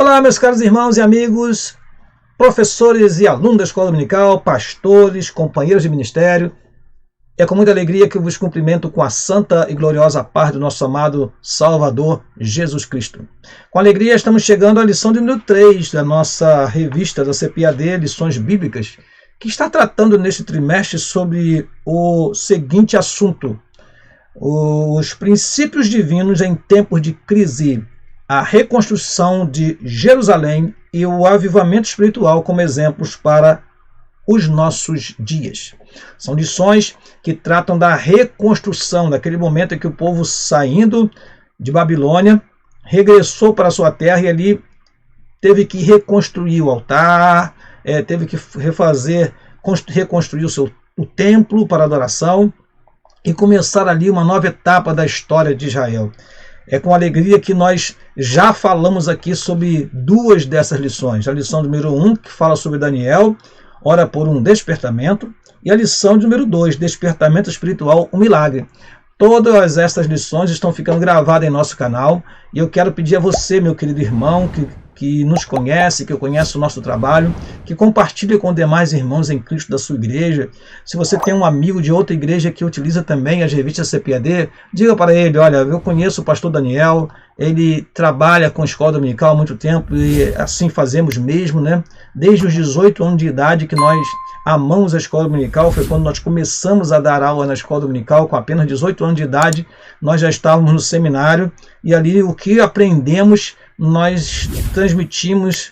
Olá, meus caros irmãos e amigos, professores e alunos da Escola Dominical, pastores, companheiros de ministério. É com muita alegria que eu vos cumprimento com a santa e gloriosa paz do nosso amado Salvador Jesus Cristo. Com alegria estamos chegando à lição de número 3 da nossa revista da CPAD, Lições Bíblicas, que está tratando neste trimestre sobre o seguinte assunto: os princípios divinos em tempos de crise, a reconstrução de Jerusalém e o avivamento espiritual como exemplos para os nossos dias. São lições que tratam da reconstrução, daquele momento em que o povo, saindo de Babilônia, regressou para a sua terra e ali teve que reconstruir o altar, teve que reconstruir o templo para adoração e começar ali uma nova etapa da história de Israel. É com alegria que nós já falamos aqui sobre duas dessas lições. A lição número 1, que fala sobre Daniel, ora por um despertamento, e a lição número 2, despertamento espiritual, um milagre. Todas essas lições estão ficando gravadas em nosso canal, e eu quero pedir a você, meu querido irmão, que nos conhece, que conhece o nosso trabalho, que compartilhe com demais irmãos em Cristo da sua igreja. Se você tem um amigo de outra igreja que utiliza também as revistas CPAD, diga para ele: olha, eu conheço o pastor Daniel, ele trabalha com a Escola Dominical há muito tempo e assim fazemos mesmo, né? Desde os 18 anos de idade que nós amamos a Escola Dominical, foi quando nós começamos a dar aula na Escola Dominical. Com apenas 18 anos de idade, nós já estávamos no seminário e ali o que aprendemos nós transmitimos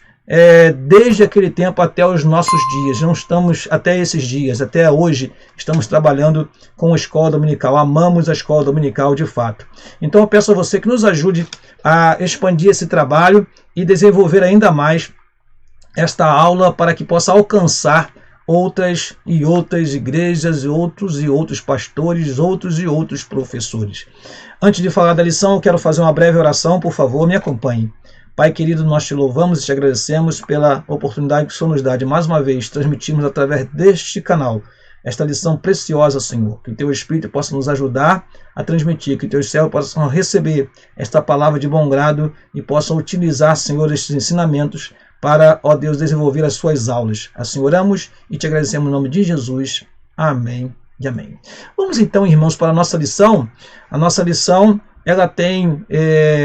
desde aquele tempo até os nossos dias. Não estamos até esses dias, até hoje estamos trabalhando com a Escola Dominical. Amamos a Escola Dominical de fato. Então eu peço a você que nos ajude a expandir esse trabalho e desenvolver ainda mais esta aula para que possa alcançar outras e outras igrejas, e outros pastores, outros e outros professores. Antes de falar da lição, eu quero fazer uma breve oração. Por favor, me acompanhe. Pai querido, nós te louvamos e te agradecemos pela oportunidade que o Senhor nos dá de mais uma vez transmitirmos através deste canal esta lição preciosa, Senhor. Que o teu Espírito possa nos ajudar a transmitir, que teus servos possam receber esta palavra de bom grado e possam utilizar, Senhor, estes ensinamentos para, ó Deus, desenvolver as suas aulas. Assim oramos e te agradecemos no nome de Jesus. Amém e amém. Vamos então, irmãos, para a nossa lição. A nossa lição, ela tem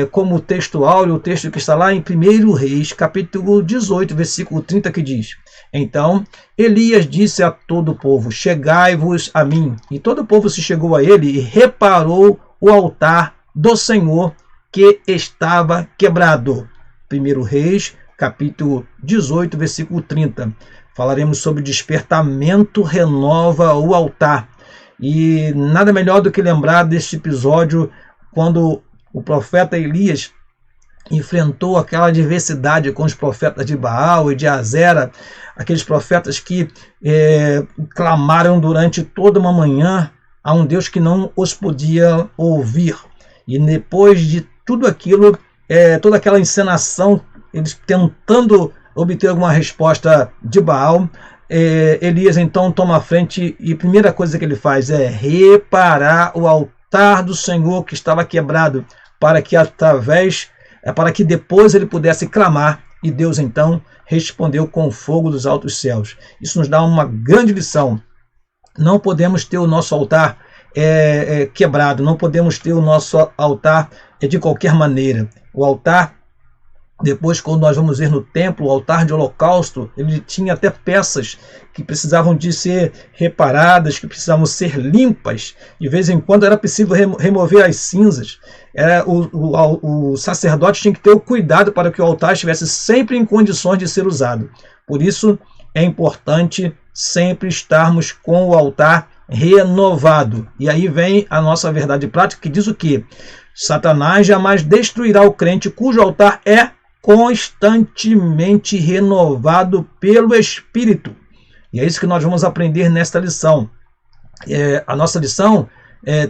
como texto áureo o texto que está lá em 1 Reis, capítulo 18, versículo 30, que diz: Então Elias disse a todo o povo: Chegai-vos a mim. E todo o povo se chegou a ele e reparou o altar do Senhor que estava quebrado. 1 Reis, capítulo 18, versículo 30. Falaremos sobre despertamento renova o altar. E nada melhor do que lembrar deste episódio quando o profeta Elias enfrentou aquela adversidade com os profetas de Baal e de Azera, aqueles profetas que clamaram durante toda uma manhã a um Deus que não os podia ouvir. E depois de tudo aquilo, toda aquela encenação, eles tentando obter alguma resposta de Baal, Elias então toma a frente e a primeira coisa que ele faz é reparar o altar do Senhor que estava quebrado, para que depois ele pudesse clamar, e Deus então respondeu com fogo dos altos céus. Isso nos dá uma grande lição. Não podemos ter o nosso altar quebrado, não podemos ter o nosso altar de qualquer maneira. O altar, depois, quando nós vamos ver no templo, o altar de holocausto, ele tinha até peças que precisavam de ser reparadas, que precisavam ser limpas. De vez em quando era preciso remover as cinzas. O sacerdote tinha que ter o cuidado para que o altar estivesse sempre em condições de ser usado. Por isso, é importante sempre estarmos com o altar renovado. E aí vem a nossa verdade prática, que diz o quê? Satanás jamais destruirá o crente cujo altar é constantemente renovado pelo Espírito. E é isso que nós vamos aprender nesta lição. A nossa lição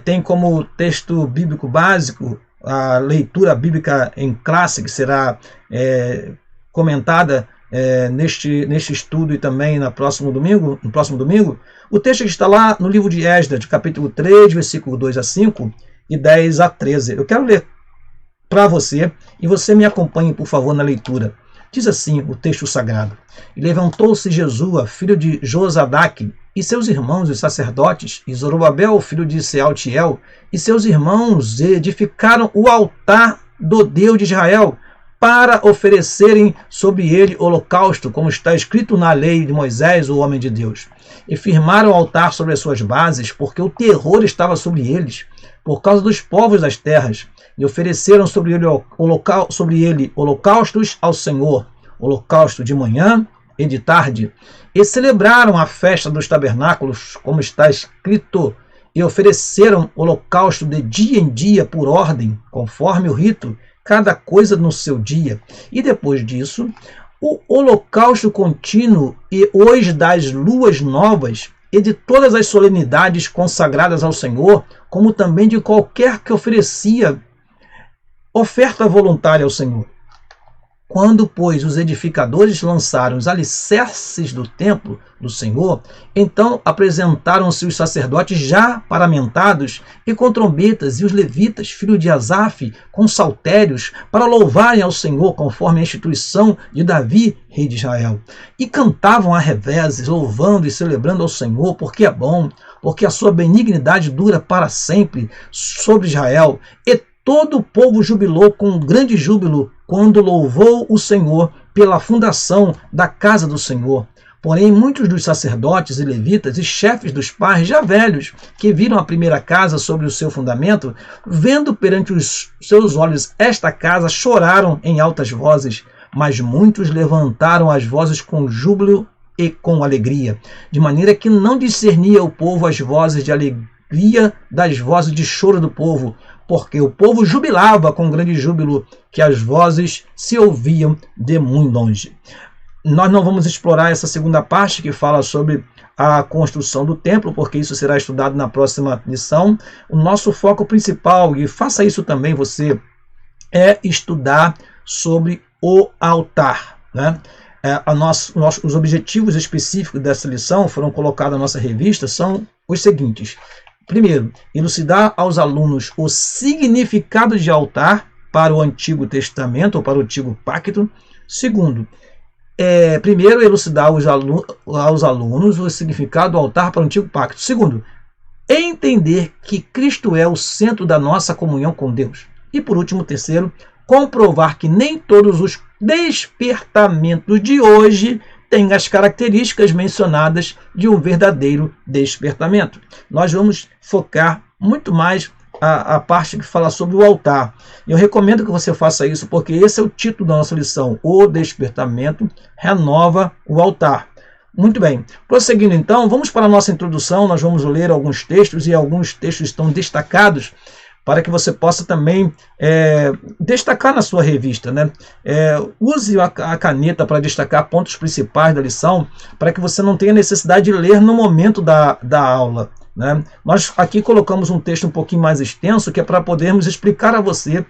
tem como texto bíblico básico a leitura bíblica em classe, que será comentada neste estudo e também no próximo domingo. O texto que está lá no livro de Esdras, de capítulo 3, versículo 2 a 5 e 10 a 13. Eu quero ler para você, e você me acompanhe, por favor, na leitura. Diz assim o texto sagrado: E levantou-se Jesua, filho de Josadaque, e seus irmãos, os sacerdotes, e Zorobabel, filho de Sealtiel, e seus irmãos, edificaram o altar do Deus de Israel, para oferecerem sobre ele holocausto, como está escrito na lei de Moisés, o homem de Deus. E firmaram o altar sobre as suas bases, porque o terror estava sobre eles, por causa dos povos das terras, e ofereceram sobre ele holocaustos ao Senhor, holocausto de manhã e de tarde, e celebraram a festa dos tabernáculos, como está escrito, e ofereceram holocausto de dia em dia por ordem, conforme o rito, cada coisa no seu dia. E depois disso, o holocausto contínuo e os das luas novas, e de todas as solenidades consagradas ao Senhor, como também de qualquer que oferecia oferta voluntária ao Senhor. Quando, pois, os edificadores lançaram os alicerces do templo do Senhor, então apresentaram-se os sacerdotes já paramentados e com trombetas, e os levitas, filho de Asaf, com saltérios, para louvarem ao Senhor conforme a instituição de Davi, rei de Israel. E cantavam a reveses, louvando e celebrando ao Senhor, porque é bom, porque a sua benignidade dura para sempre sobre Israel. E todo o povo jubilou com um grande júbilo quando louvou o Senhor pela fundação da casa do Senhor. Porém, muitos dos sacerdotes e levitas e chefes dos pais, já velhos, que viram a primeira casa sobre o seu fundamento, vendo perante os seus olhos esta casa, choraram em altas vozes, mas muitos levantaram as vozes com júbilo e com alegria, de maneira que não discernia o povo as vozes de alegria das vozes de choro do povo, porque o povo jubilava com grande júbilo, que as vozes se ouviam de muito longe. Nós não vamos explorar essa segunda parte que fala sobre a construção do templo, porque isso será estudado na próxima lição. O nosso foco principal, e faça isso também você, é estudar sobre o altar, né? Os objetivos específicos dessa lição foram colocados na nossa revista, são os seguintes. Primeiro, elucidar aos alunos o significado de altar para o Antigo Testamento ou para o Antigo Pacto. Segundo, primeiro, elucidar aos alunos o significado do altar para o Antigo Pacto. Segundo, entender que Cristo é o centro da nossa comunhão com Deus. E por último, terceiro, comprovar que nem todos os despertamentos de hoje tem as características mencionadas de um verdadeiro despertamento. Nós vamos focar muito mais a parte que fala sobre o altar. Eu recomendo que você faça isso, porque esse é o título da nossa lição. O despertamento renova o altar. Muito bem. Prosseguindo então, vamos para a nossa introdução. Nós vamos ler alguns textos, e alguns textos estão destacados para que você possa também destacar na sua revista, né? Use a caneta para destacar pontos principais da lição, para que você não tenha necessidade de ler no momento da aula, né? Nós aqui colocamos um texto um pouquinho mais extenso, que é para podermos explicar a você,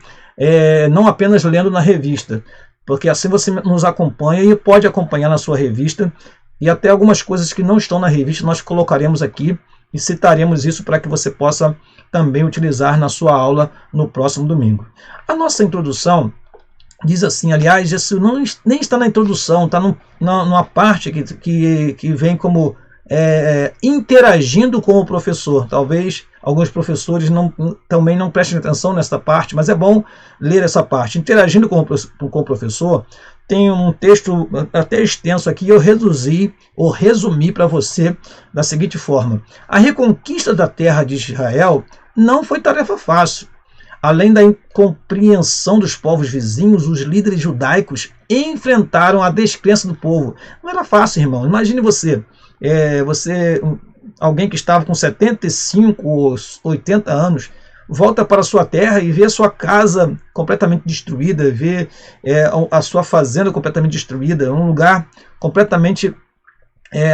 não apenas lendo na revista, porque assim você nos acompanha e pode acompanhar na sua revista, e até algumas coisas que não estão na revista nós colocaremos aqui e citaremos isso para que você possa também utilizar na sua aula no próximo domingo. A nossa introdução diz assim, aliás, isso nem está na introdução, está numa parte que vem como interagindo com o professor. Talvez alguns professores também não prestem atenção nessa parte, mas é bom ler essa parte. Interagindo com o professor, tem um texto até extenso aqui, eu resumi para você da seguinte forma. A reconquista da terra de Israel não foi tarefa fácil. Além da incompreensão dos povos vizinhos, os líderes judaicos enfrentaram a descrença do povo. Não era fácil, irmão. Imagine você, alguém que estava com 75 ou 80 anos, volta para a sua terra e vê a sua casa completamente destruída, vê a sua fazenda completamente destruída, um lugar completamente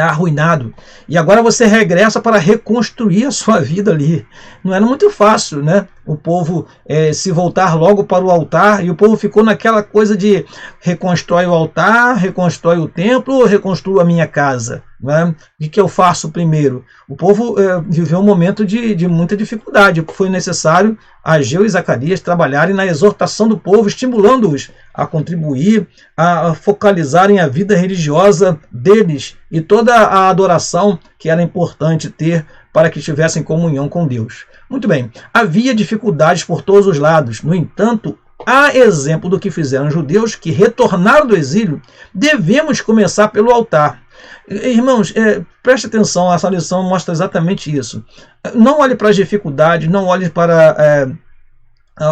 arruinado. E agora você regressa para reconstruir a sua vida ali. Não era muito fácil, né? O povo se voltar logo para o altar, e o povo ficou naquela coisa de reconstrói o altar, reconstrói o templo, reconstrua a minha casa. né? O que eu faço primeiro? O povo viveu um momento de muita dificuldade. Foi necessário Ageu e Zacarias trabalharem na exortação do povo, estimulando-os a contribuir, a focalizarem a vida religiosa deles e toda a adoração que era importante ter para que tivessem comunhão com Deus. Muito bem, havia dificuldades por todos os lados. No entanto, a exemplo do que fizeram os judeus que retornaram do exílio, devemos começar pelo altar. Irmãos, preste atenção, essa lição mostra exatamente isso. Não olhe para as dificuldades, não olhe para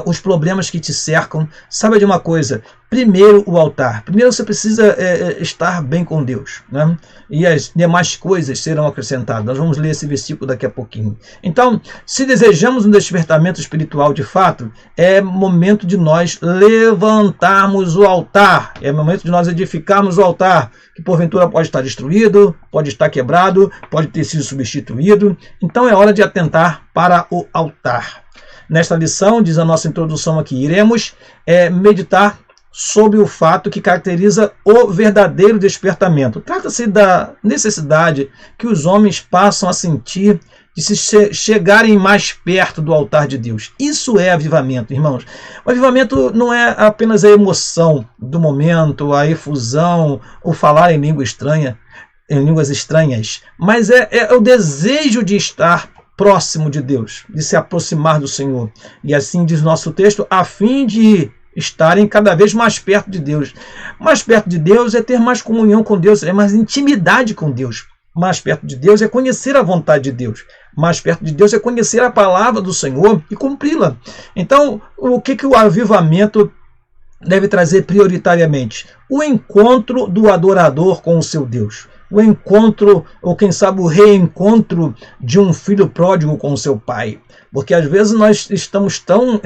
os problemas que te cercam. Saiba de uma coisa: primeiro o altar. Primeiro você precisa estar bem com Deus, né? E as demais coisas serão acrescentadas. Nós vamos ler esse versículo daqui a pouquinho. Então, se desejamos um despertamento espiritual de fato, é momento de nós levantarmos o altar. É momento de nós edificarmos o altar, que porventura pode estar destruído, pode estar quebrado, pode ter sido substituído. Então é hora de atentar para o altar. Nesta lição, diz a nossa introdução aqui, iremos meditar sobre o fato que caracteriza o verdadeiro despertamento. Trata-se da necessidade que os homens passam a sentir de se chegarem mais perto do altar de Deus. Isso é avivamento, irmãos. O avivamento não é apenas a emoção do momento, a efusão, o falar em língua estranha, em línguas estranhas, mas é o desejo de estar próximo de Deus, de se aproximar do Senhor. E assim diz nosso texto, a fim de estarem cada vez mais perto de Deus. Mais perto de Deus é ter mais comunhão com Deus, é mais intimidade com Deus. Mais perto de Deus é conhecer a vontade de Deus. Mais perto de Deus é conhecer a palavra do Senhor e cumpri-la. Então, o que o avivamento deve trazer prioritariamente? O encontro do adorador com o seu Deus. O encontro, ou quem sabe o reencontro de um filho pródigo com o seu pai. Porque às vezes nós estamos tão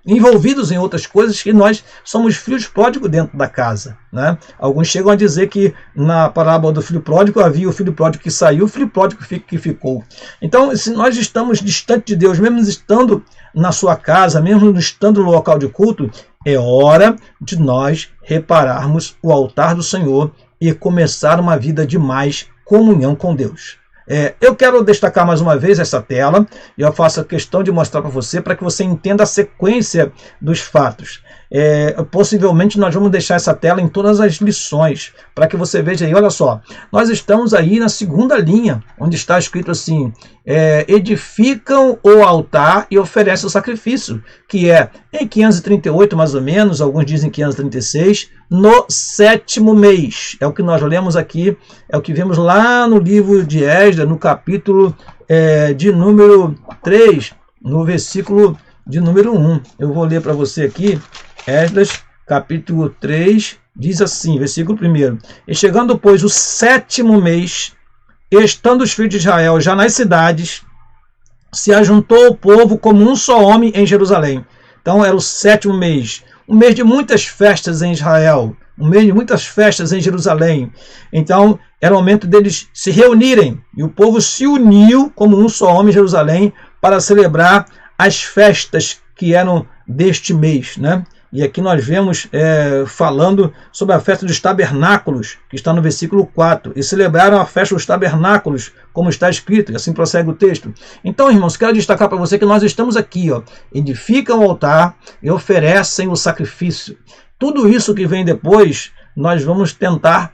envolvidos em outras coisas que nós somos filhos pródigos dentro da casa, né? Alguns chegam a dizer que na parábola do filho pródigo havia o filho pródigo que saiu, o filho pródigo que ficou. Então, se nós estamos distante de Deus, mesmo estando na sua casa, mesmo estando no local de culto, é hora de nós repararmos o altar do Senhor e começar uma vida de mais comunhão com Deus. Eu quero destacar mais uma vez essa tela e eu faço a questão de mostrar para que você entenda a sequência dos fatos. Possivelmente nós vamos deixar essa tela em todas as lições, para que você veja aí, olha só, nós estamos aí na segunda linha, onde está escrito assim, edificam o altar e oferecem o sacrifício, que é em 538 mais ou menos, alguns dizem 536, no 7º mês, é o que nós lemos aqui, é o que vemos lá no livro de Esdras, no capítulo de número 3, no versículo de número 1, eu vou ler para você aqui, Esdras, capítulo 3, diz assim, versículo 1. E chegando, pois, o 7º mês, estando os filhos de Israel já nas cidades, se ajuntou o povo como um só homem em Jerusalém. Então era o 7º mês, um mês de muitas festas em Israel, um mês de muitas festas em Jerusalém. Então era o momento deles se reunirem, e o povo se uniu como um só homem em Jerusalém para celebrar as festas que eram deste mês, né? E aqui nós vemos falando sobre a festa dos tabernáculos, que está no versículo 4. E celebraram a festa dos tabernáculos, como está escrito, e assim prossegue o texto. Então, irmãos, quero destacar para você que nós estamos aqui, edificam o altar e oferecem o sacrifício. Tudo isso que vem depois, nós vamos tentar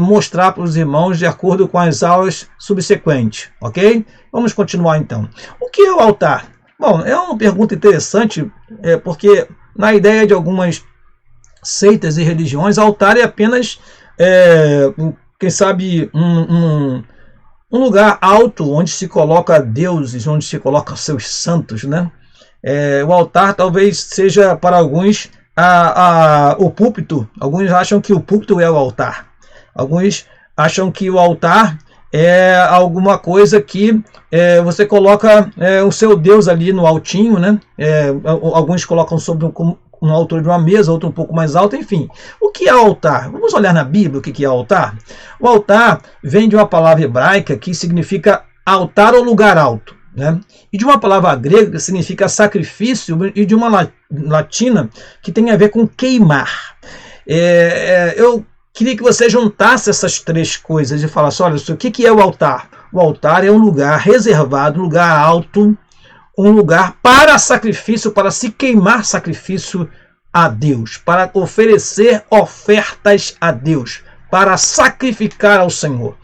mostrar para os irmãos de acordo com as aulas subsequentes, ok? Vamos continuar então. O que é o altar? Bom, é uma pergunta interessante, porque na ideia de algumas seitas e religiões, altar é apenas, quem sabe, um lugar alto onde se coloca deuses, onde se coloca seus santos, né? O altar talvez seja para alguns o púlpito. Alguns acham que o púlpito é o altar. Alguns acham que o altar é alguma coisa que você coloca o seu Deus ali no altinho, né? Alguns colocam sobre uma altura de uma mesa, outro um pouco mais alto, enfim. O que é altar? Vamos olhar na Bíblia o que é altar? O altar vem de uma palavra hebraica que significa altar ou lugar alto, né? E de uma palavra grega que significa sacrifício, e de uma latina que tem a ver com queimar. Eu queria que você juntasse essas três coisas e falasse, olha, o que é o altar? O altar é um lugar reservado, um lugar alto, um lugar para sacrifício, para se queimar sacrifício a Deus, para oferecer ofertas a Deus, para sacrificar ao Senhor.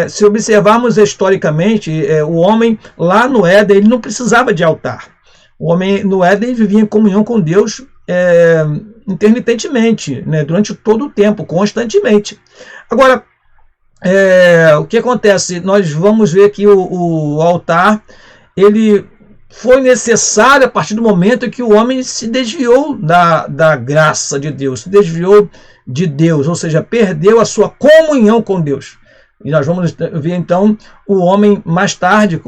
Se observarmos historicamente, o homem lá no Éden, ele não precisava de altar. O homem no Éden vivia em comunhão com Deus intermitentemente, né, durante todo o tempo, constantemente. Agora, o que acontece? Nós vamos ver que o altar, ele foi necessário a partir do momento em que o homem se desviou da graça de Deus, se desviou de Deus, ou seja, perdeu a sua comunhão com Deus. E nós vamos ver então o homem mais tarde,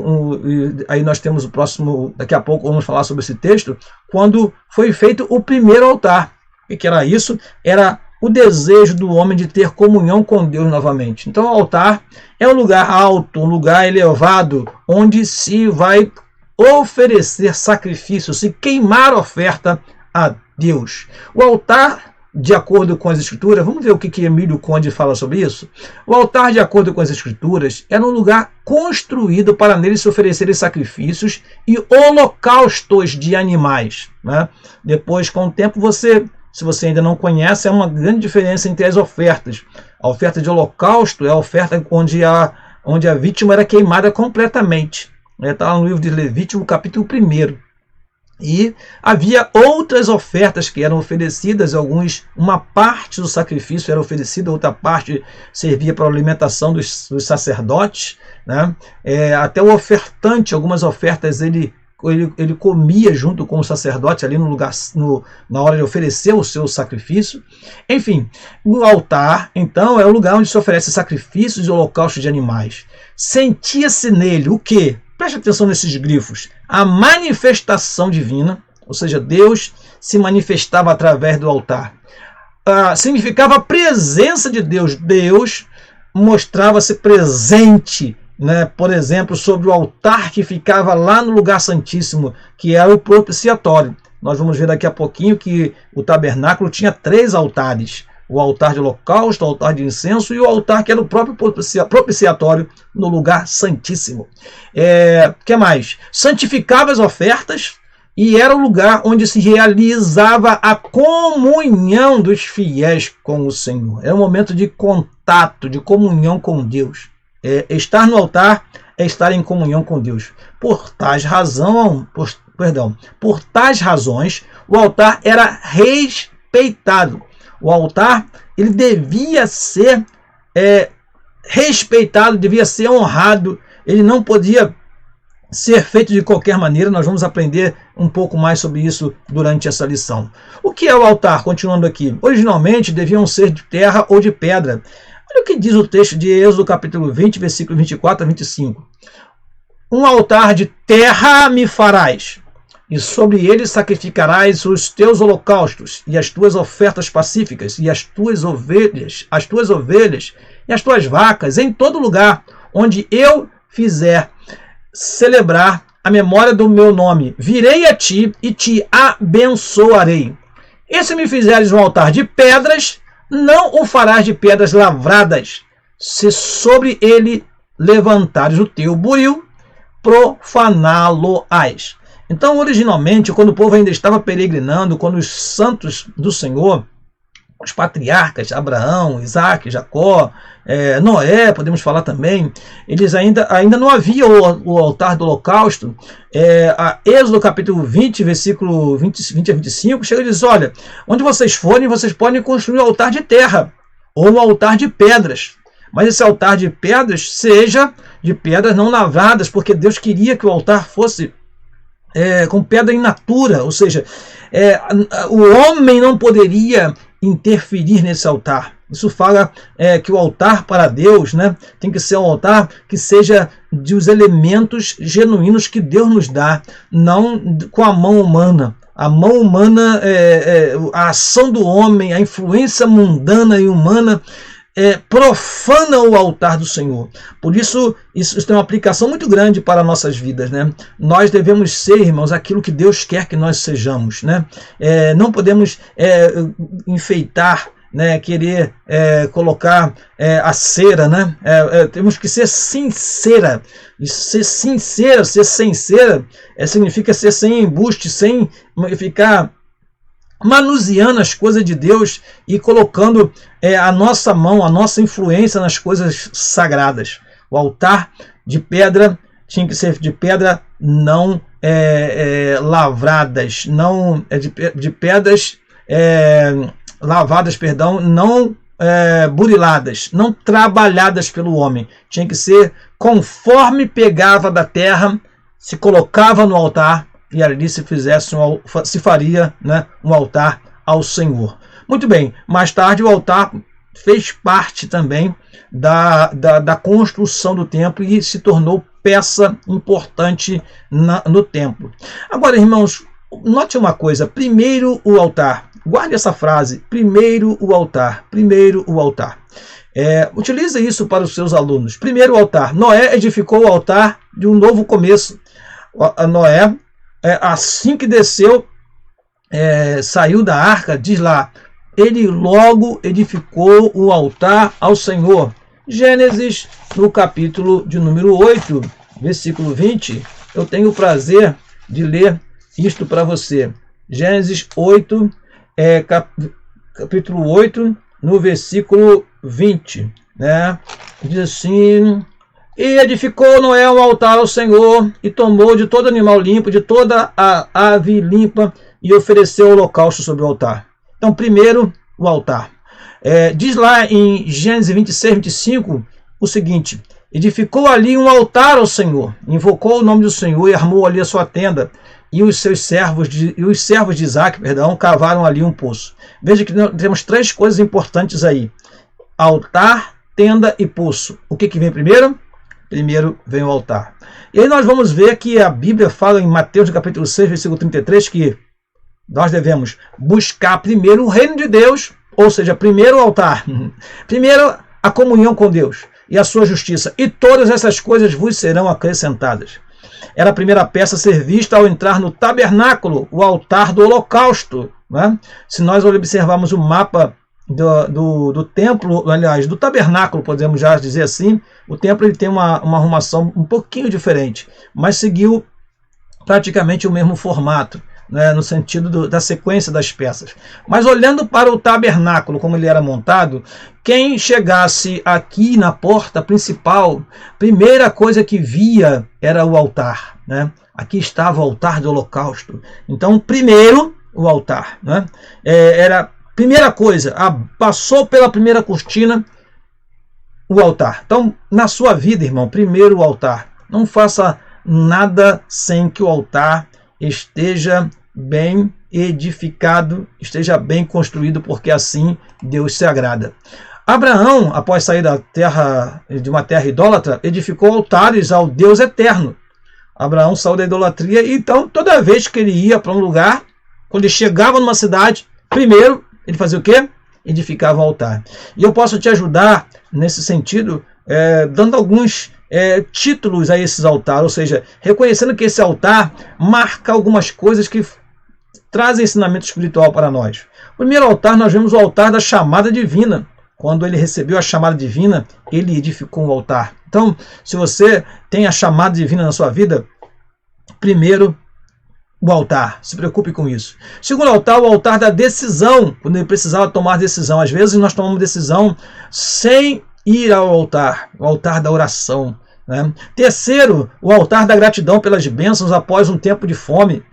aí nós temos o próximo, daqui a pouco vamos falar sobre esse texto, quando foi feito o primeiro altar. O que era isso? Era o desejo do homem de ter comunhão com Deus novamente. Então o altar é um lugar alto, um lugar elevado, onde se vai oferecer sacrifício, se queimar oferta a Deus. O altar, de acordo com as Escrituras, vamos ver o que Emílio Conde fala sobre isso? O altar, de acordo com as Escrituras, era um lugar construído para nele se oferecerem sacrifícios e holocaustos de animais, né? Depois, com o tempo, se você ainda não conhece, é uma grande diferença entre as ofertas. A oferta de holocausto é a oferta onde a vítima era queimada completamente. Está lá no livro de Levítico, capítulo 1. E havia outras ofertas que eram oferecidas, uma parte do sacrifício era oferecida, outra parte servia para a alimentação dos sacerdotes, né? Até o ofertante, algumas ofertas ele comia junto com o sacerdote ali no lugar, na hora de oferecer o seu sacrifício. Enfim, o altar, então, é o lugar onde se oferece sacrifícios e holocaustos de animais. Sentia-se nele o quê? Preste atenção nesses grifos. A manifestação divina, ou seja, Deus se manifestava através do altar. Significava a presença de Deus. Deus mostrava-se presente, né? Por exemplo, sobre o altar que ficava lá no lugar santíssimo, que era o propiciatório. Nós vamos ver daqui a pouquinho que o tabernáculo tinha 3 altares. O altar de holocausto, o altar de incenso e o altar que era o próprio propiciatório no lugar santíssimo. Que mais? Santificava as ofertas e era o lugar onde se realizava a comunhão dos fiéis com o Senhor. Era um momento de contato, de comunhão com Deus. Estar no altar é estar em comunhão com Deus. Por tais razões, o altar era respeitado. O altar, ele devia ser respeitado, devia ser honrado, ele não podia ser feito de qualquer maneira. Nós vamos aprender um pouco mais sobre isso durante essa lição. O que é o altar? Continuando aqui. Originalmente deviam ser de terra ou de pedra. Olha o que diz o texto de Êxodo capítulo 20, versículo 24 a 25. Um altar de terra me farás, e sobre ele sacrificarás os teus holocaustos e as tuas ofertas pacíficas e as tuas ovelhas e as tuas vacas em todo lugar onde eu fizer celebrar a memória do meu nome. Virei a ti e te abençoarei. E se me fizeres um altar de pedras, não o farás de pedras lavradas. Se sobre ele levantares o teu buril, profaná-lo-ás. Então, originalmente, quando o povo ainda estava peregrinando, quando os santos do Senhor, os patriarcas, Abraão, Isaac, Jacó, Noé, podemos falar também, eles ainda não havia o altar do holocausto. Êxodo capítulo 20, versículo 20 a 25, chega e diz, olha, onde vocês forem, vocês podem construir um altar de terra ou um altar de pedras. Mas esse altar de pedras seja de pedras não lavradas, porque Deus queria que o altar fosse com pedra in natura, ou seja, o homem não poderia interferir nesse altar. Isso fala que o altar para Deus, né, tem que ser um altar que seja dos elementos genuínos que Deus nos dá, não com a mão humana. A mão humana, a ação do homem, a influência mundana e humana profana o altar do Senhor. Por isso, isso tem uma aplicação muito grande para nossas vidas, né? Nós devemos ser, irmãos, aquilo que Deus quer que nós sejamos, né? Não podemos enfeitar, né, querer colocar a cera, né? Temos que ser sincera. E ser sincero, ser sincera, significa ser sem embuste, sem ficar manuseando as coisas de Deus e colocando a nossa mão, a nossa influência nas coisas sagradas. O altar de pedra tinha que ser de pedra não lavradas, não de pedras lavadas, perdão, não buriladas, não trabalhadas pelo homem. Tinha que ser conforme pegava da terra, se colocava no altar e ali se faria, né, um altar ao Senhor. Muito bem, mais tarde o altar fez parte também da construção do templo e se tornou peça importante no templo. Agora, irmãos, note uma coisa: primeiro o altar. Guarde essa frase: primeiro o altar, primeiro o altar. Utilize isso para os seus alunos. Primeiro o altar. Noé edificou o altar de um novo começo. Noé, assim que desceu, saiu da arca, diz lá, ele logo edificou o altar ao Senhor. Gênesis, no capítulo de número 8, versículo 20, eu tenho o prazer de ler isto para você. Gênesis 8, capítulo 8, no versículo 20, né? Diz assim: e edificou Noé um altar ao Senhor, e tomou de todo animal limpo, de toda a ave limpa, e ofereceu holocausto sobre o altar. Então, primeiro, o altar. Diz lá em Gênesis 26, 25, o seguinte: edificou ali um altar ao Senhor, invocou o nome do Senhor e armou ali a sua tenda, e os servos de Isaac, cavaram ali um poço. Veja que nós temos três coisas importantes aí: altar, tenda e poço. O que vem primeiro? Primeiro vem o altar. E aí nós vamos ver que a Bíblia fala em Mateus capítulo 6, versículo 33, que nós devemos buscar primeiro o reino de Deus, ou seja, primeiro o altar, primeiro a comunhão com Deus e a sua justiça, e todas essas coisas vos serão acrescentadas. Era a primeira peça a ser vista ao entrar no tabernáculo, o altar do holocausto, né? Se nós observarmos o mapa do templo, aliás, do tabernáculo, podemos já dizer assim, o templo ele tem uma arrumação um pouquinho diferente, mas seguiu praticamente o mesmo formato, né, no sentido da sequência das peças. Mas olhando para o tabernáculo, como ele era montado, quem chegasse aqui na porta principal, primeira coisa que via era o altar, né? Aqui estava o altar do holocausto. Então, primeiro, o altar, né? Era primeira coisa, passou pela primeira cortina, o altar. Então, na sua vida, irmão, primeiro o altar. Não faça nada sem que o altar esteja bem edificado, esteja bem construído, porque assim Deus se agrada. Abraão, após sair de uma terra idólatra, edificou altares ao Deus eterno. Abraão saiu da idolatria, e então toda vez que ele ia para um lugar, quando ele chegava numa cidade, primeiro ele fazia o quê? Edificava um altar. E eu posso te ajudar nesse sentido, dando alguns títulos a esses altares, ou seja, reconhecendo que esse altar marca algumas coisas que trazem ensinamento espiritual para nós. O primeiro altar, nós vemos o altar da chamada divina. Quando ele recebeu a chamada divina, ele edificou um altar. Então, se você tem a chamada divina na sua vida, primeiro o altar, se preocupe com isso. Segundo altar, o altar da decisão, quando ele precisava tomar decisão. Às vezes nós tomamos decisão sem ir ao altar, o altar da oração, né? Terceiro, o altar da gratidão pelas bênçãos após um tempo de fome.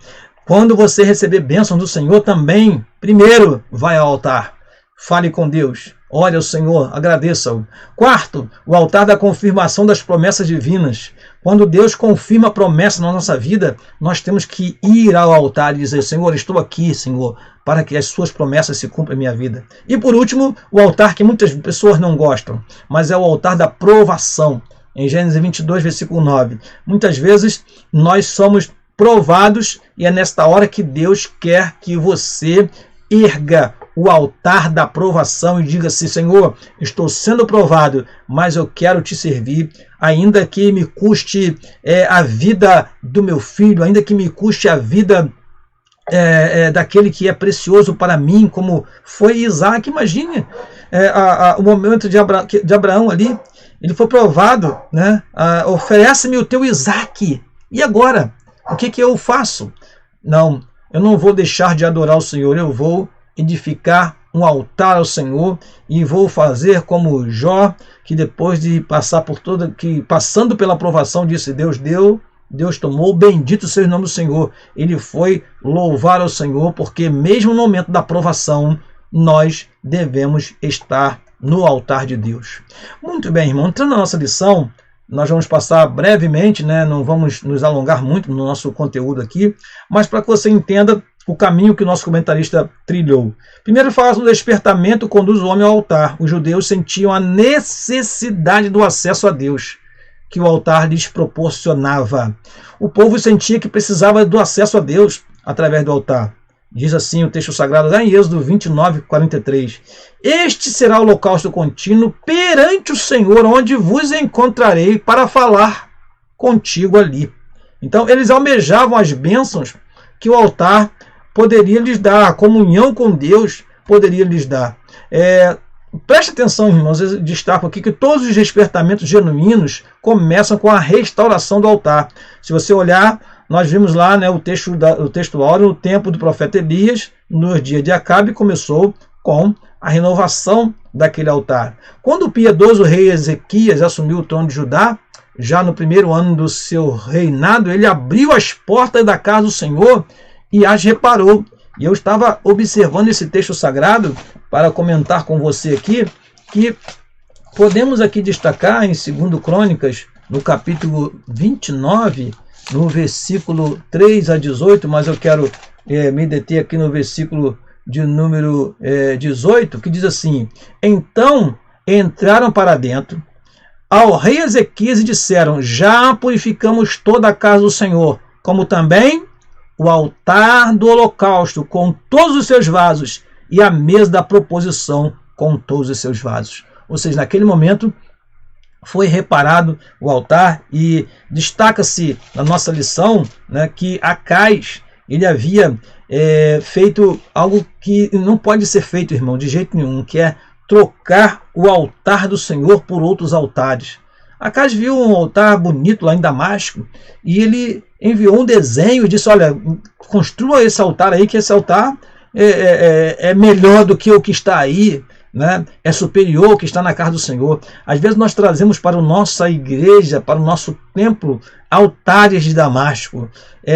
Quando você receber bênçãos do Senhor também, primeiro vai ao altar, fale com Deus, ore ao Senhor, agradeça-o. Quarto, o altar da confirmação das promessas divinas. Quando Deus confirma a promessa na nossa vida, nós temos que ir ao altar e dizer: Senhor, estou aqui, Senhor, para que as suas promessas se cumpram em minha vida. E por último, o altar que muitas pessoas não gostam, mas é o altar da provação. Em Gênesis 22, versículo 9. Muitas vezes nós somos provados, e é nesta hora que Deus quer que você erga o altar da provação e diga assim: Senhor, estou sendo provado, mas eu quero te servir, ainda que me custe a vida do meu filho, ainda que me custe a vida daquele que é precioso para mim, como foi Isaac. Imagine o momento de Abraão ali, ele foi provado, né? Oferece-me o teu Isaac. E agora? O que eu faço? Não, eu não vou deixar de adorar o Senhor, eu vou edificar um altar ao Senhor e vou fazer como Jó, que depois de passar por passando pela provação, disse: Deus deu, Deus tomou, bendito seja o nome do Senhor. Ele foi louvar ao Senhor, porque mesmo no momento da provação, nós devemos estar no altar de Deus. Muito bem, irmão, entrando na nossa lição, nós vamos passar brevemente, né? Não vamos nos alongar muito no nosso conteúdo aqui, mas para que você entenda o caminho que o nosso comentarista trilhou. Primeiro fala do despertamento conduz o homem ao altar. Os judeus sentiam a necessidade do acesso a Deus, que o altar lhes proporcionava. O povo sentia que precisava do acesso a Deus através do altar. Diz assim o texto sagrado lá em Êxodo 29, 43. Este será o holocausto contínuo perante o Senhor, onde vos encontrarei para falar contigo ali. Então eles almejavam as bênçãos que o altar poderia lhes dar, a comunhão com Deus poderia lhes dar. Preste atenção, irmãos, eu destaco aqui que todos os despertamentos genuínos começam com a restauração do altar. Se você olhar, nós vimos lá, né, o texto áureo, no tempo do profeta Elias, no dia de Acabe, começou com a renovação daquele altar. Quando o piedoso rei Ezequias assumiu o trono de Judá, já no primeiro ano do seu reinado, ele abriu as portas da casa do Senhor e as reparou. E eu estava observando esse texto sagrado para comentar com você aqui, que podemos aqui destacar em 2 Crônicas, no capítulo 29, no versículo 3 a 18, mas eu quero me deter aqui no versículo de número 18, que diz assim: Então entraram para dentro ao rei Ezequias e disseram: Já purificamos toda a casa do Senhor, como também o altar do holocausto com todos os seus vasos e a mesa da proposição com todos os seus vasos. Ou seja, naquele momento foi reparado o altar, e destaca-se na nossa lição, né, que Acais, ele havia feito algo que não pode ser feito, irmão, de jeito nenhum, que é trocar o altar do Senhor por outros altares. Acais viu um altar bonito lá em Damasco e ele enviou um desenho e disse: olha, construa esse altar aí, que esse altar é melhor do que o que está aí, né? É superior ao que está na casa do Senhor. Às vezes nós trazemos para a nossa igreja, para o nosso templo, altares de Damasco,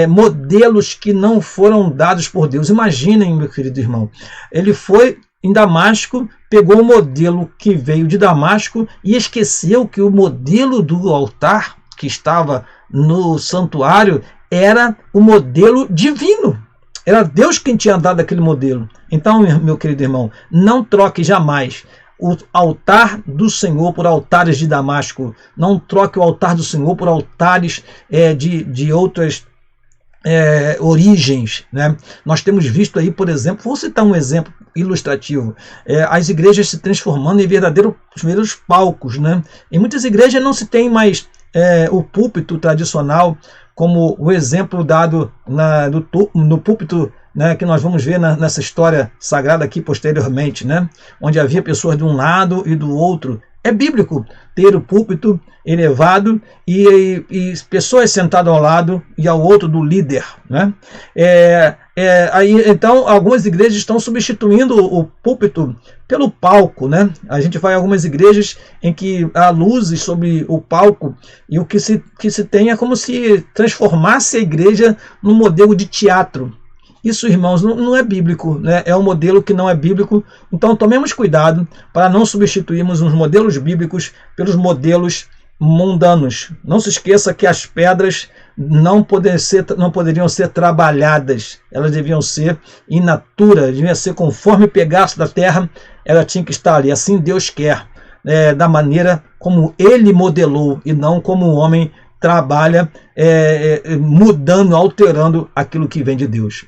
modelos que não foram dados por Deus. Imaginem, meu querido irmão, ele foi em Damasco, pegou o modelo que veio de Damasco e esqueceu que o modelo do altar que estava no santuário era o modelo divino. Era Deus quem tinha dado aquele modelo. Então, meu querido irmão, não troque jamais o altar do Senhor por altares de Damasco. Não troque o altar do Senhor por altares de outras origens, né? Nós temos visto aí, por exemplo, vou citar um exemplo ilustrativo, as igrejas se transformando em verdadeiros palcos, né? Em muitas igrejas não se tem mais o púlpito tradicional, como o exemplo dado no púlpito, né, que nós vamos ver nessa história sagrada aqui posteriormente, né, onde havia pessoas de um lado e do outro. É bíblico ter o púlpito elevado e pessoas sentadas ao lado e ao outro do líder, né? Então, algumas igrejas estão substituindo o púlpito pelo palco, né? A gente vai a algumas igrejas em que há luzes sobre o palco e o que se tem é como se transformasse a igreja num modelo de teatro. Isso, irmãos, não é bíblico, né? É um modelo que não é bíblico. Então, tomemos cuidado para não substituirmos os modelos bíblicos pelos modelos mundanos. Não se esqueça que as pedras não poderiam ser trabalhadas. Elas deviam ser in natura, deviam ser conforme pegasse da terra, ela tinha que estar ali. Assim Deus quer, da maneira como Ele modelou e não como o homem trabalha mudando, alterando aquilo que vem de Deus.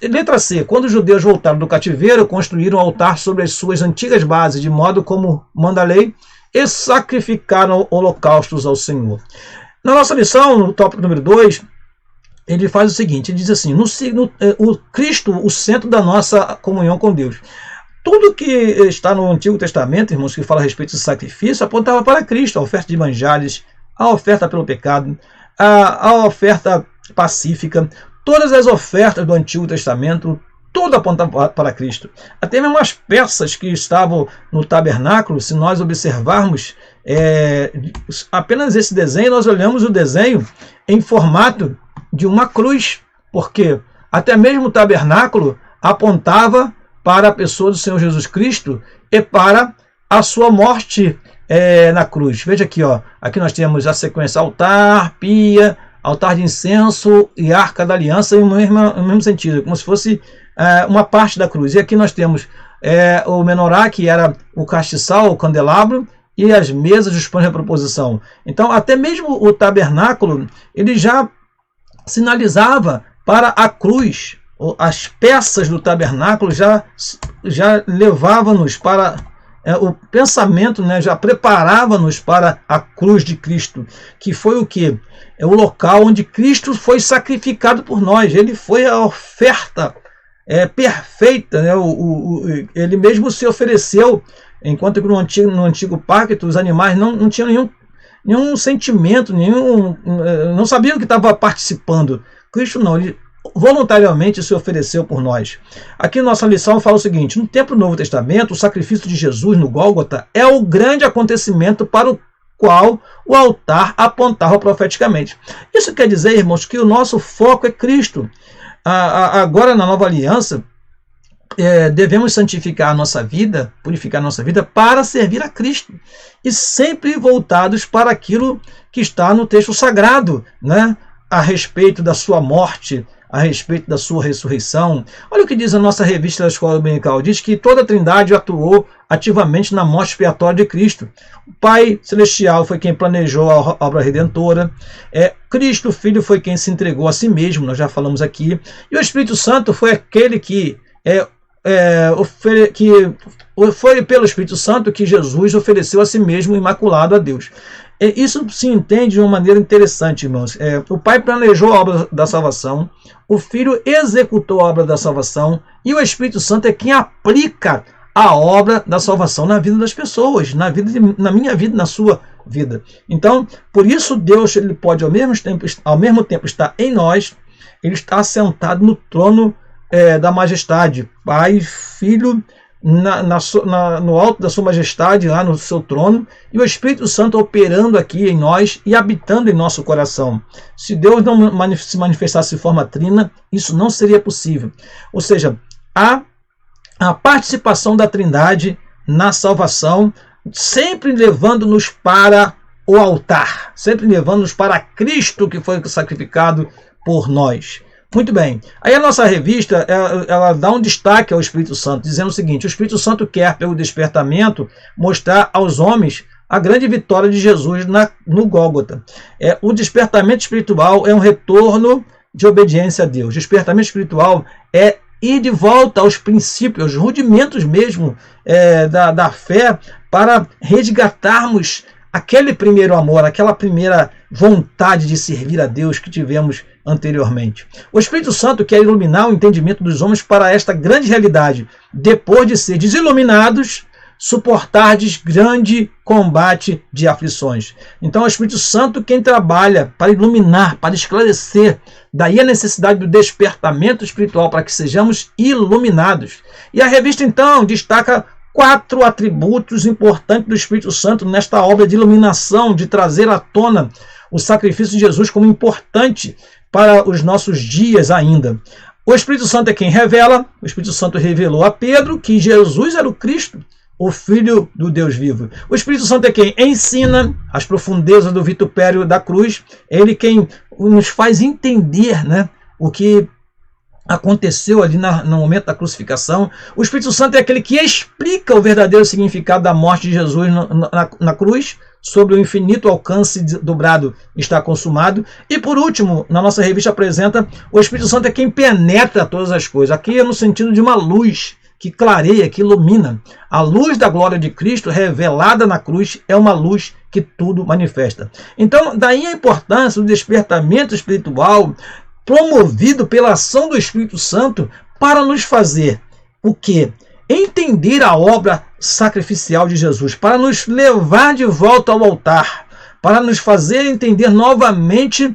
Letra C. Quando os judeus voltaram do cativeiro, construíram um altar sobre as suas antigas bases, de modo como manda a lei, e sacrificaram holocaustos ao Senhor. Na nossa lição, no tópico número 2, ele faz o seguinte, ele diz assim, o Cristo, o centro da nossa comunhão com Deus. Tudo que está no Antigo Testamento, irmãos, que fala a respeito de sacrifício, apontava para Cristo, a oferta de manjares, a oferta pelo pecado, a oferta pacífica, todas as ofertas do Antigo Testamento, tudo apontava para Cristo. Até mesmo as peças que estavam no tabernáculo, se nós observarmos apenas esse desenho, nós olhamos o desenho em formato de uma cruz, porque até mesmo o tabernáculo apontava para a pessoa do Senhor Jesus Cristo e para a sua morte na cruz. Veja aqui, ó, aqui nós temos a sequência altar, pia, altar de incenso e arca da aliança no mesmo sentido, como se fosse uma parte da cruz. E aqui nós temos o menorá, que era o castiçal, o candelabro, e as mesas dos pães de proposição. Então, até mesmo o tabernáculo, ele já sinalizava para a cruz. As peças do tabernáculo já levavam-nos para o pensamento, né, já preparava-nos para a cruz de Cristo, que foi o quê? É o local onde Cristo foi sacrificado por nós. Ele foi a oferta perfeita, né? Ele mesmo se ofereceu, enquanto que no antigo pacto os animais não tinham nenhum sentimento, não sabiam que estava participando. Cristo não, ele voluntariamente se ofereceu por nós. Aqui nossa lição fala o seguinte: no tempo do Novo Testamento, o sacrifício de Jesus no Gólgota é o grande acontecimento para o qual o altar apontava profeticamente. Isso quer dizer, irmãos, que o nosso foco é Cristo. Agora, na nova aliança, devemos santificar a nossa vida, purificar a nossa vida para servir a Cristo, e sempre voltados para aquilo que está no texto sagrado, né? A respeito da sua morte, a respeito da sua ressurreição. Olha o que diz a nossa revista da Escola Dominical. Diz que toda a Trindade atuou ativamente na morte expiatória de Cristo. O Pai Celestial foi quem planejou a obra redentora. Cristo, o Filho, foi quem se entregou a si mesmo, nós já falamos aqui. E o Espírito Santo foi aquele que foi pelo Espírito Santo que Jesus ofereceu a si mesmo imaculado a Deus. Isso se entende de uma maneira interessante, irmãos. O Pai planejou a obra da salvação, o Filho executou a obra da salvação e o Espírito Santo é quem aplica a obra da salvação na vida das pessoas, na minha vida, na sua vida. Então, por isso Deus ele pode ao mesmo tempo estar em nós, ele está assentado no trono da majestade, Pai, Filho, no alto da sua majestade, lá no seu trono, e o Espírito Santo operando aqui em nós e habitando em nosso coração. Se Deus não se manifestasse de forma trina, isso não seria possível. Ou seja, a participação da Trindade na salvação, sempre levando-nos para o altar, sempre levando-nos para Cristo que foi sacrificado por nós. Muito bem. Aí a nossa revista, ela dá um destaque ao Espírito Santo, dizendo o seguinte: o Espírito Santo quer, pelo despertamento, mostrar aos homens a grande vitória de Jesus no Gólgota. O despertamento espiritual é um retorno de obediência a Deus. O despertamento espiritual é ir de volta aos princípios, aos rudimentos mesmo da fé, para resgatarmos aquele primeiro amor, aquela primeira vontade de servir a Deus que tivemos anteriormente. O Espírito Santo quer iluminar o entendimento dos homens para esta grande realidade. Depois de ser desiluminados, suportardes grande combate de aflições. Então é o Espírito Santo quem trabalha para iluminar, para esclarecer. Daí a necessidade do despertamento espiritual para que sejamos iluminados. E a revista então destaca 4 atributos importantes do Espírito Santo nesta obra de iluminação, de trazer à tona o sacrifício de Jesus como importante para os nossos dias ainda. O Espírito Santo é quem revela. O Espírito Santo revelou a Pedro que Jesus era o Cristo, o Filho do Deus vivo. O Espírito Santo é quem ensina as profundezas do vitupério da cruz. Ele quem nos faz entender, né, o que aconteceu ali no momento da crucificação. O Espírito Santo é aquele que explica o verdadeiro significado da morte de Jesus na cruz, sobre o infinito alcance dobrado está consumado. E por último, na nossa revista apresenta, o Espírito Santo é quem penetra todas as coisas. Aqui é no sentido de uma luz que clareia, que ilumina. A luz da glória de Cristo revelada na cruz é uma luz que tudo manifesta. Então, daí a importância do despertamento espiritual promovido pela ação do Espírito Santo para nos fazer o quê? Entender a obra sacrificial de Jesus, para nos levar de volta ao altar, para nos fazer entender novamente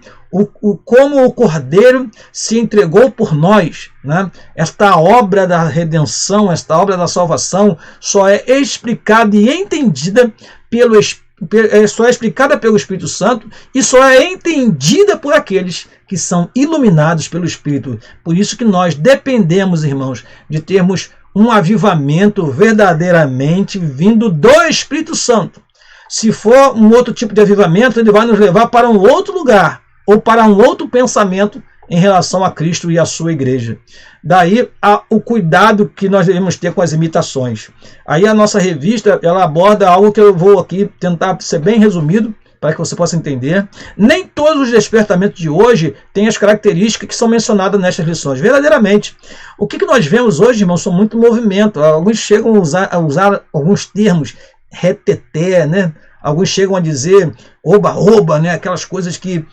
como o Cordeiro se entregou por nós, né? Esta obra da redenção, esta obra da salvação só é explicada e entendida pelo Espírito Santo e só é entendida por aqueles que são iluminados pelo Espírito. Por isso que nós dependemos, irmãos, de termos um avivamento verdadeiramente vindo do Espírito Santo. Se for um outro tipo de avivamento, ele vai nos levar para um outro lugar ou para um outro pensamento em relação a Cristo e a sua igreja. Daí o cuidado que nós devemos ter com as imitações. Aí a nossa revista, ela aborda algo que eu vou aqui tentar ser bem resumido, para que você possa entender. Nem todos os despertamentos de hoje têm as características que são mencionadas nestas lições. Verdadeiramente, o que nós vemos hoje, irmãos, são muito movimento. Alguns chegam a usar alguns termos, reteté, né? Alguns chegam a dizer oba-oba, né? Aquelas coisas que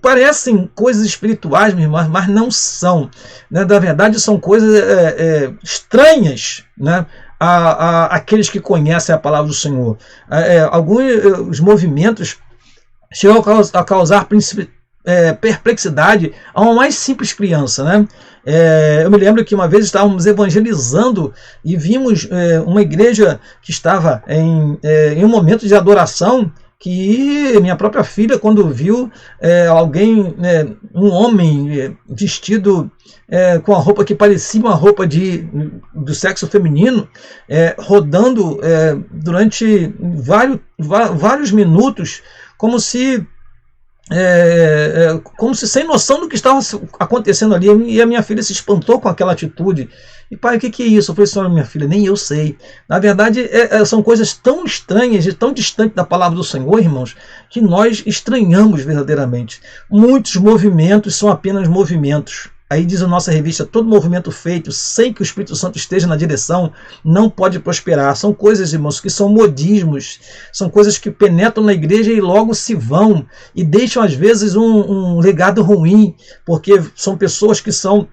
parecem coisas espirituais, mas não são. Né? Na verdade, são coisas estranhas, né? Aqueles que conhecem a palavra do Senhor. Alguns movimentos chegam a causar perplexidade a uma mais simples criança, né? Eu me lembro que uma vez estávamos evangelizando e vimos uma igreja que estava em um momento de adoração, que minha própria filha, quando viu alguém, um homem vestido com a roupa que parecia uma roupa do sexo feminino, rodando durante vários minutos, como se sem noção do que estava acontecendo ali, e a minha filha se espantou com aquela atitude. E pai, o que é isso? Eu falei, senhora, minha filha, nem eu sei. Na verdade, são coisas tão estranhas e tão distantes da palavra do Senhor, irmãos, que nós estranhamos verdadeiramente. Muitos movimentos são apenas movimentos. Aí diz a nossa revista, todo movimento feito sem que o Espírito Santo esteja na direção não pode prosperar. São coisas, irmãos, que são modismos, são coisas que penetram na igreja e logo se vão e deixam às vezes um legado ruim, porque são pessoas que são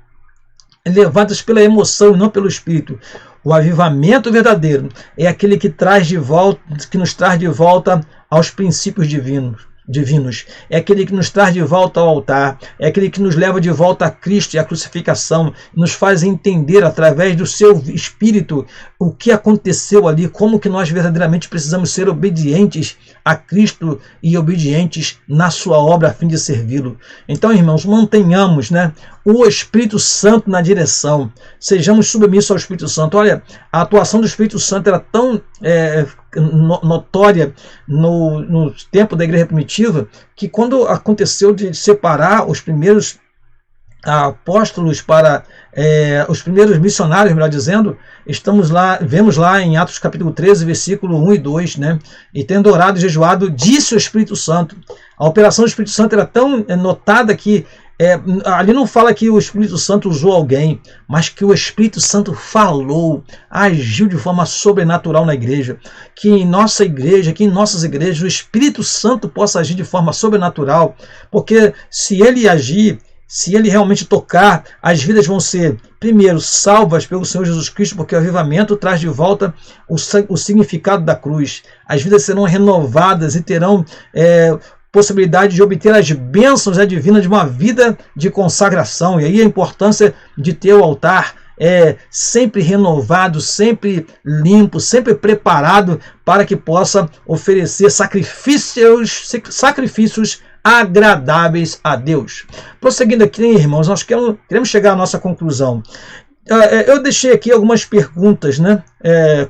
levadas pela emoção e não pelo Espírito. O avivamento verdadeiro é aquele que nos traz de volta aos princípios divinos. É aquele que nos traz de volta ao altar, é aquele que nos leva de volta a Cristo e a crucificação, nos faz entender através do seu Espírito o que aconteceu ali, como que nós verdadeiramente precisamos ser obedientes a Cristo e obedientes na sua obra a fim de servi-lo. Então, irmãos, mantenhamos, né, o Espírito Santo na direção, sejamos submissos ao Espírito Santo. Olha, a atuação do Espírito Santo era tão notória no tempo da igreja primitiva, que quando aconteceu de separar os primeiros apóstolos para os primeiros missionários, melhor dizendo, vemos lá em Atos capítulo 13, versículo 1 e 2, né? E tendo orado e jejuado, disse o Espírito Santo. A operação do Espírito Santo era tão notada que ali não fala que o Espírito Santo usou alguém, mas que o Espírito Santo falou, agiu de forma sobrenatural na igreja. Que em nossa igreja, que em nossas igrejas, o Espírito Santo possa agir de forma sobrenatural, porque se ele agir, se ele realmente tocar, as vidas vão ser, primeiro, salvas pelo Senhor Jesus Cristo, porque o avivamento traz de volta o significado da cruz. As vidas serão renovadas e terão possibilidade de obter as bênçãos divinas de uma vida de consagração. E aí a importância de ter o altar sempre renovado, sempre limpo, sempre preparado para que possa oferecer sacrifícios agradáveis a Deus. Prosseguindo aqui, irmãos, nós queremos chegar à nossa conclusão. Eu deixei aqui algumas perguntas, né?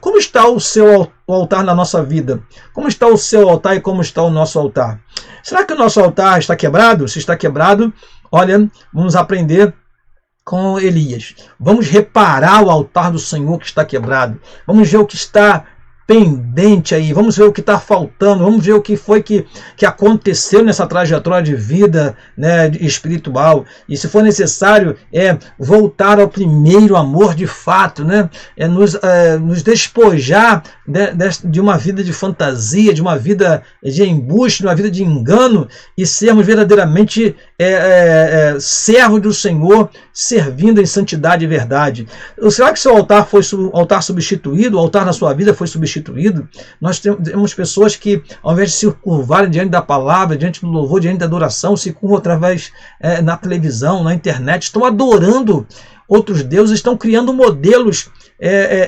Como está o seu altar na nossa vida? Como está o seu altar e como está o nosso altar? Será que o nosso altar está quebrado? Se está quebrado, olha, vamos aprender com Elias. Vamos reparar o altar do Senhor que está quebrado. Vamos ver o que está pendente aí, vamos ver o que está faltando, vamos ver o que foi que aconteceu nessa trajetória de vida, né, espiritual, e se for necessário voltar ao primeiro amor de fato, né, nos despojar de uma vida de fantasia, de uma vida de embuste, de uma vida de engano, e sermos verdadeiramente servos do Senhor, servindo em santidade e verdade. Será que seu altar foi altar substituído? O altar na sua vida foi substituído? Nós temos pessoas que, ao invés de se curvarem diante da palavra, diante do louvor, diante da adoração, se curvam através na televisão, na internet, estão adorando outros deuses, estão criando modelos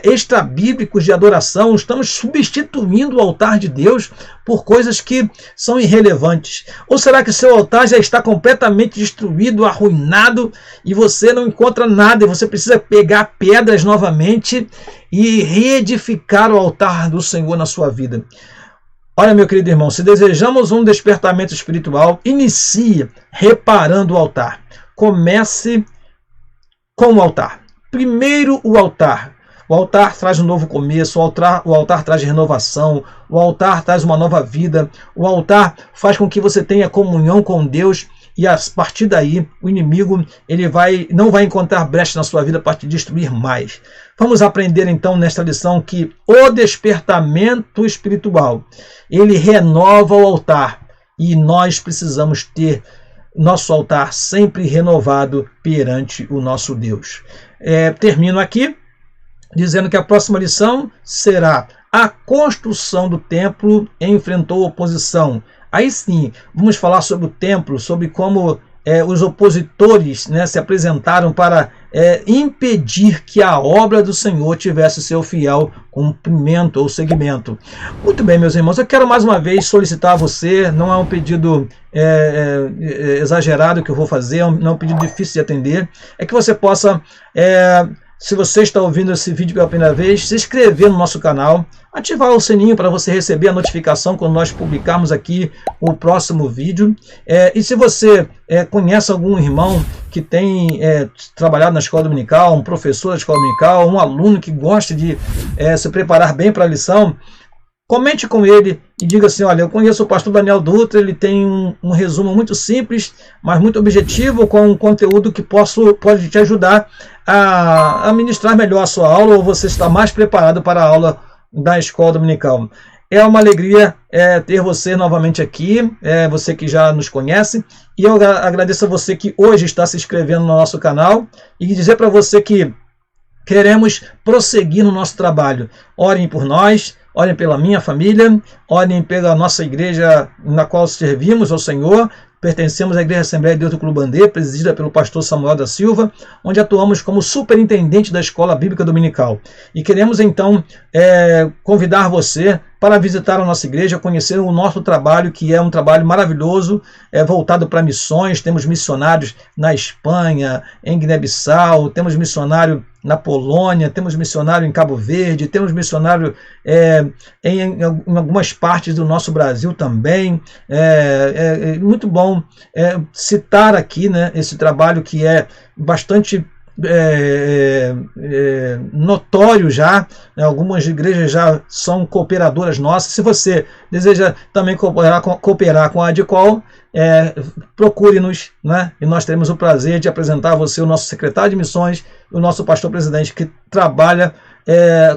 extra-bíblicos de adoração. Estamos substituindo o altar de Deus por coisas que são irrelevantes. Ou será que seu altar já está completamente destruído, arruinado, e você não encontra nada, e você precisa pegar pedras novamente e reedificar o altar do Senhor na sua vida? Olha, meu querido irmão, se desejamos um despertamento espiritual, inicie reparando o altar. Comece com o altar. Primeiro o altar. O altar traz um novo começo, o altar traz renovação, o altar traz uma nova vida, o altar faz com que você tenha comunhão com Deus, e a partir daí o inimigo não vai encontrar brecha na sua vida para te destruir mais. Vamos aprender então nesta lição que o despertamento espiritual, ele renova o altar, e nós precisamos ter nosso altar sempre renovado perante o nosso Deus. Termino aqui dizendo que a próxima lição será: a construção do templo enfrentou oposição. Aí sim, vamos falar sobre o templo, sobre como os opositores se apresentaram para impedir que a obra do Senhor tivesse seu fiel cumprimento ou seguimento. Muito bem, meus irmãos, eu quero mais uma vez solicitar a você, não é um pedido exagerado que eu vou fazer, não é um pedido difícil de atender, é que você possa, se você está ouvindo esse vídeo pela primeira vez, se inscrever no nosso canal, ativar o sininho para você receber a notificação quando nós publicarmos aqui o próximo vídeo. E se você conhece algum irmão que tem trabalhado na escola dominical, um professor da escola dominical, um aluno que gosta de se preparar bem para a lição, comente com ele e diga assim: olha, eu conheço o pastor Daniel Dutra, ele tem um resumo muito simples, mas muito objetivo, com um conteúdo que pode te ajudar a ministrar melhor a sua aula, ou você está mais preparado para a aula da escola dominical. É uma alegria ter você novamente aqui, você que já nos conhece, e eu agradeço a você que hoje está se inscrevendo no nosso canal, e dizer para você que queremos prosseguir no nosso trabalho. Orem por nós, orem pela minha família, orem pela nossa igreja na qual servimos ao Senhor. Pertencemos à Igreja Assembleia de Deus do Clube Bandê, presidida pelo pastor Samuel da Silva, onde atuamos como superintendente da Escola Bíblica Dominical. E queremos então convidar você para visitar a nossa igreja, conhecer o nosso trabalho, que é um trabalho maravilhoso, voltado para missões. Temos missionários na Espanha, em Guiné-Bissau, temos missionário na Polônia, temos missionário em Cabo Verde, temos missionário em algumas partes do nosso Brasil também. Muito bom citar aqui esse trabalho que é bastante notório já. Algumas igrejas já são cooperadoras nossas. Se você deseja também cooperar com a ADCOL, procure-nos, e nós teremos o prazer de apresentar a você o nosso secretário de missões, o nosso pastor presidente, que trabalha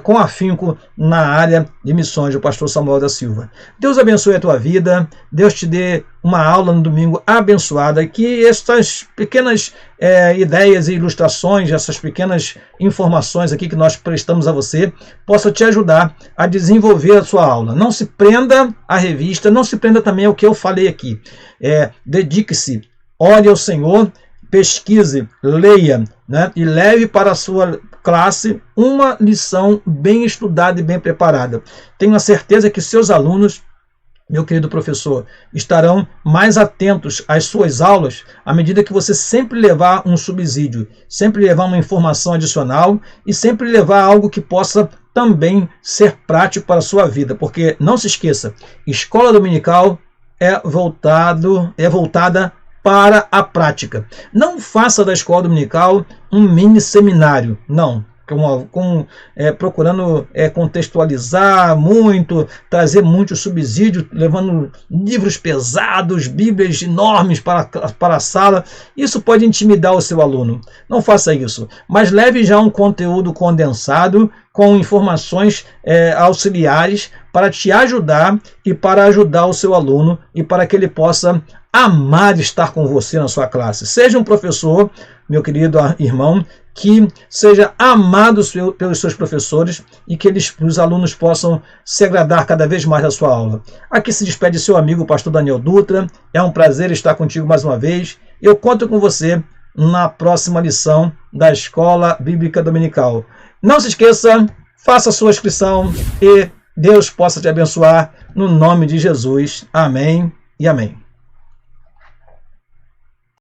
com afinco na área de missões, o pastor Samuel da Silva. Deus abençoe a tua vida, Deus te dê uma aula no domingo abençoada, que essas pequenas ideias e ilustrações, essas pequenas informações aqui que nós prestamos a você, possa te ajudar a desenvolver a sua aula. Não se prenda à revista, não se prenda também ao que eu falei aqui. Dedique-se, ore ao Senhor, pesquise, leia, e leve para a sua classe uma lição bem estudada e bem preparada. Tenho a certeza que seus alunos, meu querido professor, estarão mais atentos às suas aulas à medida que você sempre levar um subsídio, sempre levar uma informação adicional e sempre levar algo que possa também ser prático para a sua vida. Porque, não se esqueça, escola dominical é voltada para a prática. Não faça da escola dominical um mini seminário. Não. procurando contextualizar muito, trazer muito subsídio, levando livros pesados, bíblias enormes para a sala. Isso pode intimidar o seu aluno. Não faça isso, mas leve já um conteúdo condensado com informações auxiliares para te ajudar e para ajudar o seu aluno e para que ele possa amar estar com você na sua classe. Seja um professor, meu querido irmão, que seja amado pelos seus professores e que os alunos possam se agradar cada vez mais da sua aula. Aqui se despede seu amigo, pastor Daniel Dutra. É um prazer estar contigo mais uma vez. Eu conto com você na próxima lição da Escola Bíblica Dominical. Não se esqueça, faça a sua inscrição e Deus possa te abençoar no nome de Jesus. Amém e amém.